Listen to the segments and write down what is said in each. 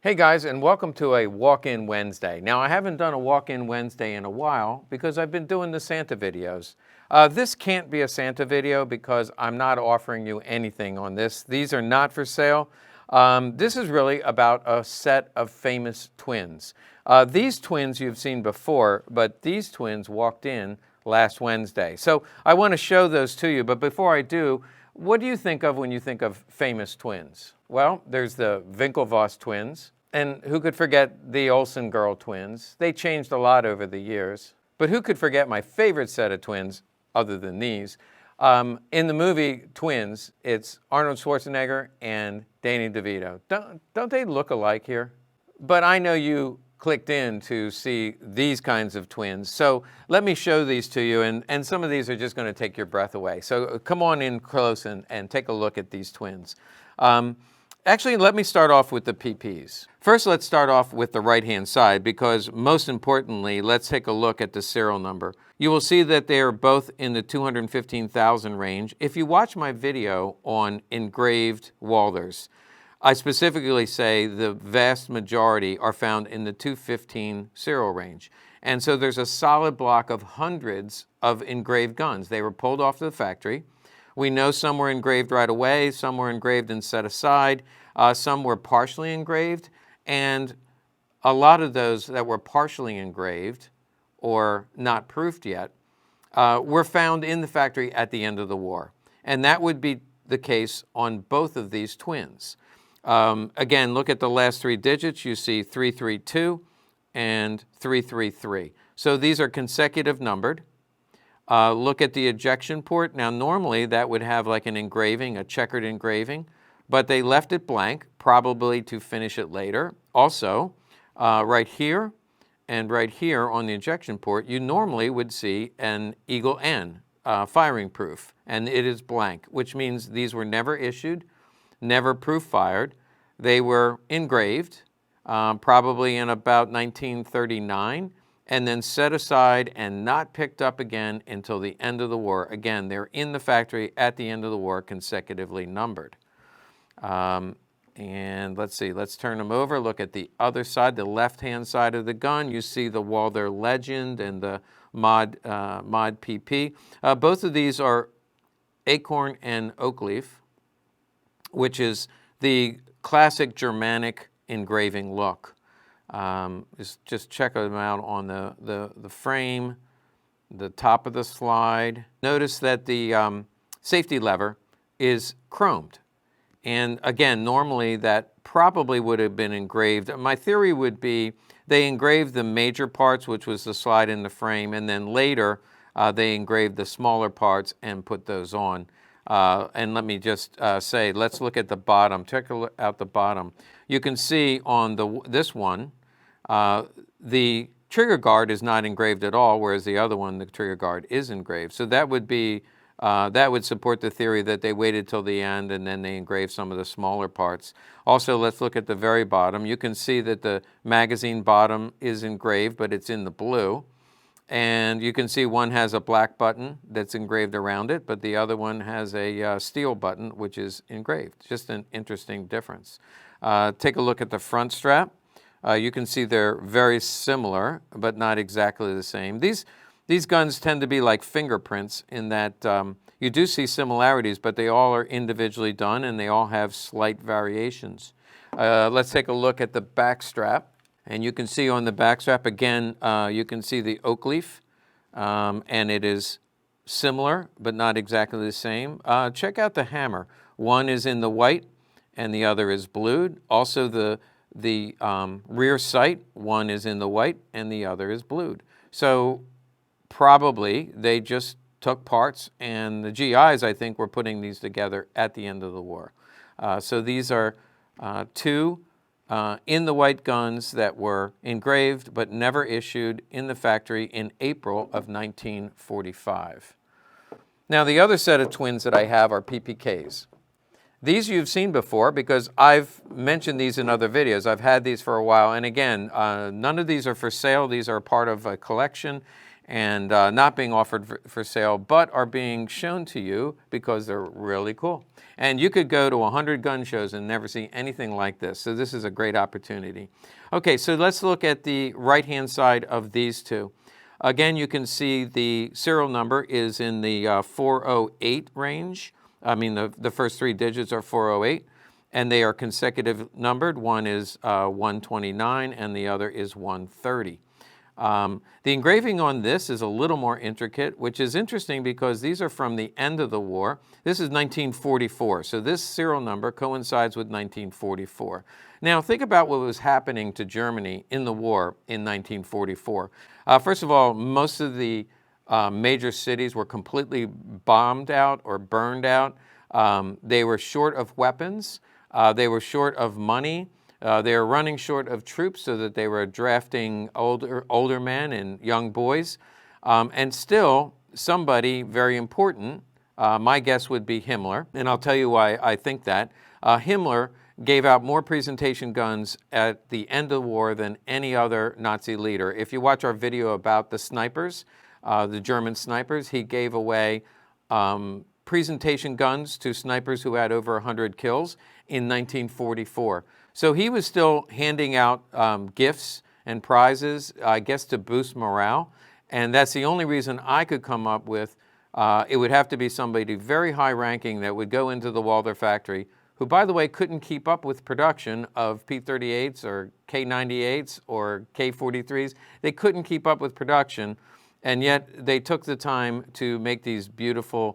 Hey guys, and welcome to a Walk-In Wednesday. Now, I haven't done a Walk-In Wednesday in a while because I've been doing the Santa videos. This can't be a Santa video because I'm not offering you anything on this. These are not for sale. This is really about a set of famous twins. These twins you've seen before, but these twins walked in last Wednesday. So I want to show those to you, but before I do, what do you think of when you think of famous twins? Well, there's the Winklevoss twins, and who could forget the Olsen girl twins? They changed a lot over the years. But who could forget my favorite set of twins, other than these? In the movie Twins, it's Arnold Schwarzenegger and Danny DeVito. Don't they look alike here? But I know you clicked in to see these kinds of twins. So let me show these to you, and some of these are just going to take your breath away. So come on in close and take a look at these twins. Actually, let me start off with the PPs. First, let's start off with the right-hand side because most importantly, let's take a look at the serial number. You will see that they are both in the 215,000 range. If you watch my video on engraved Walthers, I specifically say the vast majority are found in the 215 serial range. And so there's a solid block of hundreds of engraved guns. They were pulled off to the factory. We know some were engraved right away, some were engraved and set aside, some were partially engraved, and a lot of those that were partially engraved or not proofed yet were found in the factory at the end of the war. And that would be the case on both of these twins. Again, look at the last three digits. You see 332 and 333. So these are consecutive numbered. Look at the ejection port. Now, normally that would have like an engraving, a checkered engraving, but they left it blank, probably to finish it later. Also, right here and right here on the ejection port, you normally would see an Eagle N, firing proof, and it is blank, which means these were never issued, never proof fired. They were engraved, probably in about 1939, and then set aside and not picked up again until the end of the war. Again, they're in the factory at the end of the war, consecutively numbered. And let's see, let's turn them over. Look at the other side, the left-hand side of the gun. You see the Walther Legend and the Mod PP. Both of these are acorn and oak leaf, which is the classic Germanic engraving look. Just check them out on the frame, the top of the slide. Notice that the safety lever is chromed. And again, normally that probably would have been engraved. My theory would be they engraved the major parts, which was the slide in the frame, and then later they engraved the smaller parts and put those on. And let me just say, let's look at the bottom. Check out the bottom. You can see on this one, the trigger guard is not engraved at all, whereas the other one, the trigger guard, is engraved. So that would be that would support the theory that they waited till the end and then they engraved some of the smaller parts. Also, let's look at the very bottom. You can see that the magazine bottom is engraved, but it's in the blue. And you can see one has a black button that's engraved around it, but the other one has a steel button, which is engraved. Just an interesting difference. Take a look at the front strap. You can see they're very similar, but not exactly the same. These guns tend to be like fingerprints in that you do see similarities, but they all are individually done and they all have slight variations. Let's take a look at the back strap. And you can see on the back strap, again, you can see the oak leaf, and it is similar, but not exactly the same. Check out the hammer. One is in the white, and the other is blued. Also, the rear sight, one is in the white, and the other is blued. So probably they just took parts, and the GIs, I think, were putting these together at the end of the war. So these are two in the white guns that were engraved but never issued in the factory in April of 1945. Now, the other set of twins that I have are PPK'S. These you've seen before because I've mentioned these in other videos. I've had these for a while, and again, none of these are for sale. These are part of a collection, and not being offered for sale, but are being shown to you because they're really cool. And you could go to 100 gun shows and never see anything like this. So this is a great opportunity. Okay, so let's look at the right-hand side of these two. Again, you can see the serial number is in the 408 range. I mean, the first three digits are 408, and they are consecutive numbered. One is 129, and the other is 130. The engraving on this is a little more intricate, which is interesting because these are from the end of the war. This is 1944, so this serial number coincides with 1944. Now, think about what was happening to Germany in the war in 1944. First of all, most of the major cities were completely bombed out or burned out. They were short of weapons. They were short of money. They were running short of troops, so that they were drafting older men and young boys. And still, somebody very important, my guess would be Himmler, and I'll tell you why I think that. Himmler gave out more presentation guns at the end of the war than any other Nazi leader. If you watch our video about the snipers, the German snipers, he gave away presentation guns to snipers who had over 100 kills in 1944. So he was still handing out gifts and prizes, I guess, to boost morale. And that's the only reason I could come up with. It would have to be somebody very high ranking that would go into the Walther factory, who, by the way, couldn't keep up with production of P-38s or K-98s or K-43s. They couldn't keep up with production, and yet they took the time to make these beautifully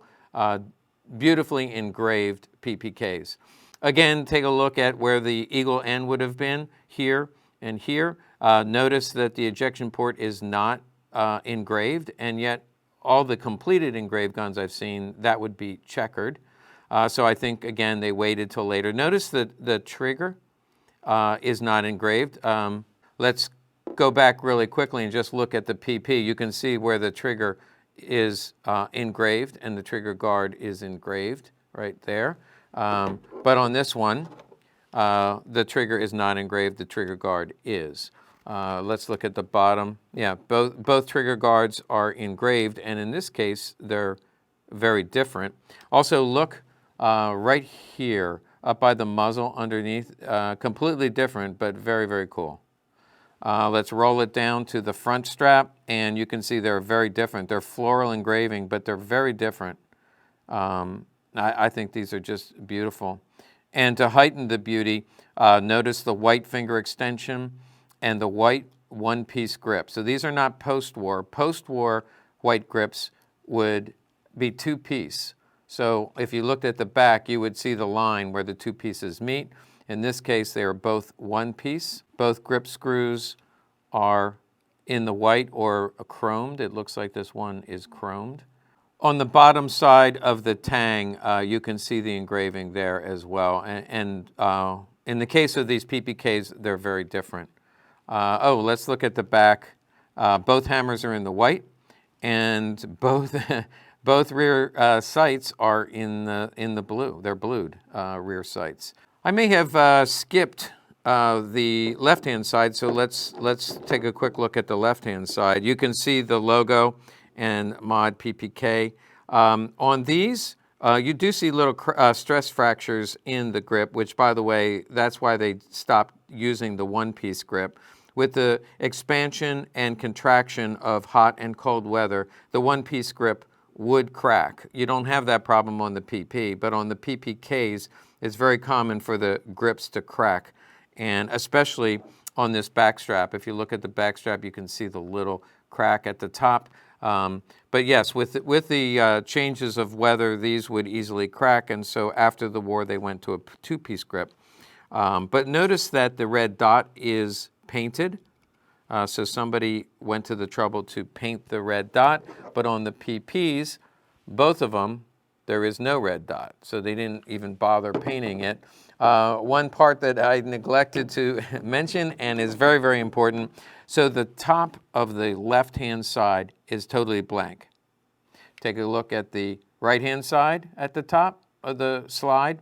engraved PPKs. Again, take a look at where the eagle end would have been, here and here. Notice that the ejection port is not engraved, and yet all the completed engraved guns I've seen, that would be checkered. So I think, again, they waited till later. Notice that the trigger is not engraved. Let's go back really quickly and just look at the PP. You can see where the trigger is engraved and the trigger guard is engraved right there. But on this one, the trigger is not engraved, the trigger guard is. Let's look at the bottom. Yeah, both trigger guards are engraved, and in this case, they're very different. Also, look right here, up by the muzzle underneath, completely different, but very, very cool. Let's roll it down to the front strap, and you can see they're very different. They're floral engraving, but they're very different. I think these are just beautiful. And to heighten the beauty, notice the white finger extension and the white one-piece grip. So these are not post-war. Post-war white grips would be two-piece. So if you looked at the back, you would see the line where the two pieces meet. In this case, they are both one piece. Both grip screws are in the white or chromed. It looks like this one is chromed. On the bottom side of the tang, you can see the engraving there as well. And in the case of these PPKs, they're very different. Let's look at the back. Both hammers are in the white, and both both rear sights are in the blue. They're blued rear sights. I may have skipped the left-hand side, so let's take a quick look at the left-hand side. You can see the logo and mod PPK. On these, you do see little stress fractures in the grip, which, by the way, that's why they stopped using the one-piece grip. With the expansion and contraction of hot and cold weather, the one-piece grip would crack. You don't have that problem on the PP, but on the PPKs, it's very common for the grips to crack, and especially on this back strap. If you look at the back strap, you can see the little crack at the top. But yes, with the changes of weather, these would easily crack, and so after the war, they went to a two-piece grip. But notice that the red dot is painted. So somebody went to the trouble to paint the red dot, but on the PPs, both of them, there is no red dot. So they didn't even bother painting it. One part that I neglected to mention and is very, very important. So the top of the left-hand side is totally blank. Take a look at the right-hand side at the top of the slide.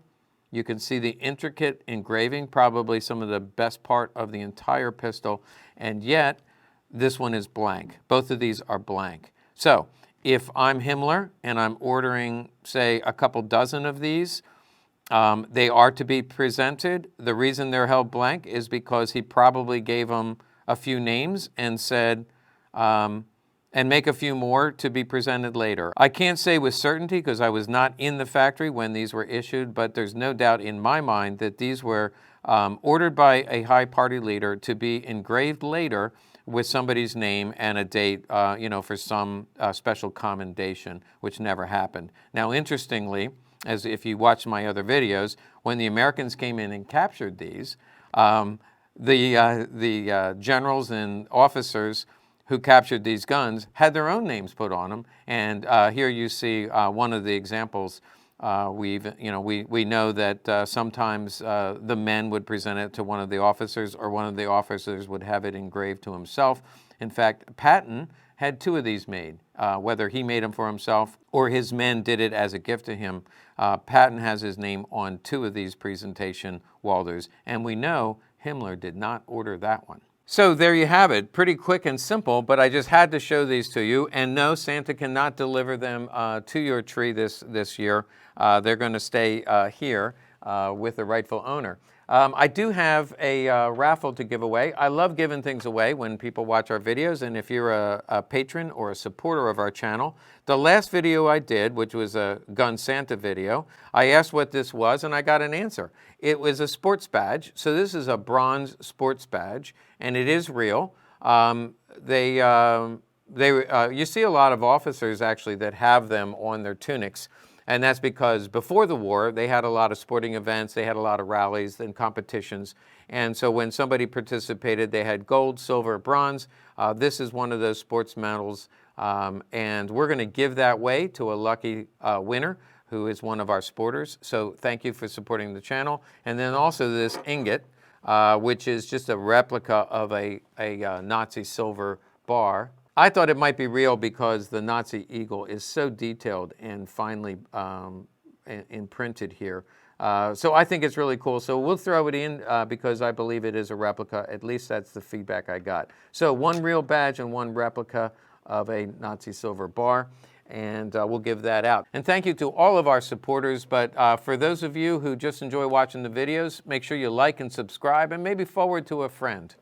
You can see the intricate engraving, probably some of the best part of the entire pistol, and yet this one is blank. Both of these are blank. So if I'm Himmler and I'm ordering, say, a couple dozen of these, they are to be presented. The reason they're held blank is because he probably gave them a few names and said, and make a few more to be presented later. I can't say with certainty because I was not in the factory when these were issued, but there's no doubt in my mind that these were ordered by a high party leader to be engraved later with somebody's name and a date, for some special commendation, which never happened. Now, interestingly, as if you watch my other videos, when the Americans came in and captured these, the generals and officers who captured these guns had their own names put on them. And here you see one of the examples. We know that sometimes the men would present it to one of the officers, or one of the officers would have it engraved to himself. In fact, Patton had 2 of these made, whether he made them for himself or his men did it as a gift to him. Patton has his name on 2 of these presentation Walthers, and we know Himmler did not order that one. So there you have it. Pretty quick and simple, but I just had to show these to you. And no, Santa cannot deliver them to your tree this year. They're going to stay here with the rightful owner. I do have a raffle to give away. I love giving things away when people watch our videos, and if you're a patron or a supporter of our channel, the last video I did, which was a Gun Santa video, I asked what this was, and I got an answer. It was a sports badge. So this is a bronze sports badge, and it is real. You see a lot of officers actually that have them on their tunics. And that's because before the war, they had a lot of sporting events, they had a lot of rallies and competitions. And so when somebody participated, they had gold, silver, bronze. This is one of those sports medals. And we're going to give that away to a lucky winner who is one of our supporters. So thank you for supporting the channel. And then also this ingot, which is just a replica of a Nazi silver bar. I thought it might be real because the Nazi eagle is so detailed and finely imprinted here. So I think it's really cool. So we'll throw it in because I believe it is a replica. At least that's the feedback I got. So 1 real badge and 1 replica of a Nazi silver bar. And we'll give that out. And thank you to all of our supporters. But for those of you who just enjoy watching the videos, make sure you like and subscribe and maybe forward to a friend.